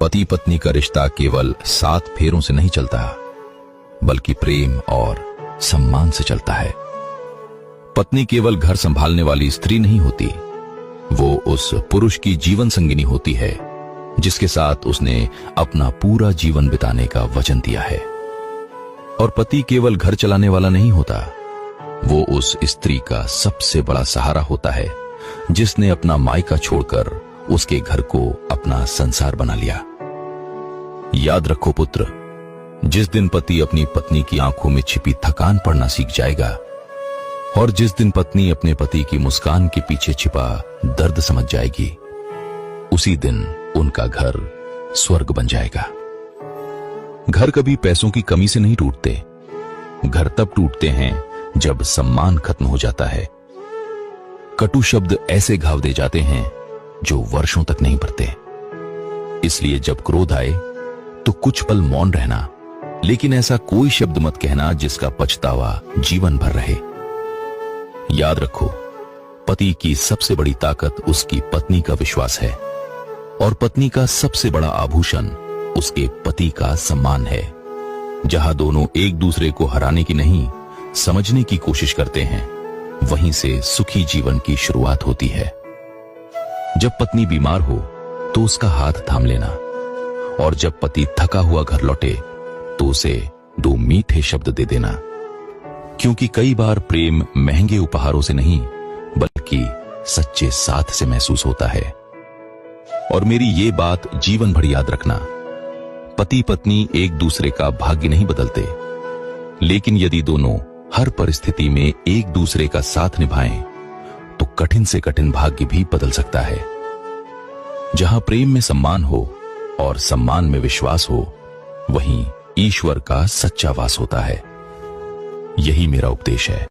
पति पत्नी का रिश्ता केवल 7 फेरों से नहीं चलता, बल्कि प्रेम और सम्मान से चलता है। पत्नी केवल घर संभालने वाली स्त्री नहीं होती, वो उस पुरुष की जीवन संगिनी होती है जिसके साथ उसने अपना पूरा जीवन बिताने का वचन दिया है। और पति केवल घर चलाने वाला नहीं होता, वो उस स्त्री का सबसे बड़ा सहारा होता है जिसने अपना मायका छोड़कर उसके घर को अपना संसार बना लिया। याद रखो पुत्र, जिस दिन पति अपनी पत्नी की आंखों में छिपी थकान पड़ना सीख जाएगा और जिस दिन पत्नी अपने पति की मुस्कान के पीछे छिपा दर्द समझ जाएगी, उसी दिन उनका घर स्वर्ग बन जाएगा। घर कभी पैसों की कमी से नहीं टूटते, घर तब टूटते हैं जब सम्मान खत्म हो जाता है। कटु शब्द ऐसे घाव दे जाते हैं जो वर्षों तक नहीं भरते। इसलिए जब क्रोध आए तो कुछ पल मौन रहना, लेकिन ऐसा कोई शब्द मत कहना जिसका पछतावा जीवन भर रहे। याद रखो, पति की सबसे बड़ी ताकत उसकी पत्नी का विश्वास है और पत्नी का सबसे बड़ा आभूषण उसके पति का सम्मान है। जहां दोनों एक दूसरे को हराने की नहीं, समझने की कोशिश करते हैं, वहीं से सुखी जीवन की शुरुआत होती है। जब पत्नी बीमार हो तो उसका हाथ थाम लेना, और जब पति थका हुआ घर लौटे तो उसे 2 मीठे शब्द दे देना, क्योंकि कई बार प्रेम महंगे उपहारों से नहीं बल्कि सच्चे साथ से महसूस होता है। और मेरी ये बात जीवन भर याद रखना, पति पत्नी एक दूसरे का भाग्य नहीं बदलते, लेकिन यदि दोनों हर परिस्थिति में एक दूसरे का साथ निभाएं तो कठिन से कठिन भाग्य भी बदल सकता है। जहां प्रेम में सम्मान हो और सम्मान में विश्वास हो, वहीं ईश्वर का सच्चा वास होता है। यही मेरा उपदेश है।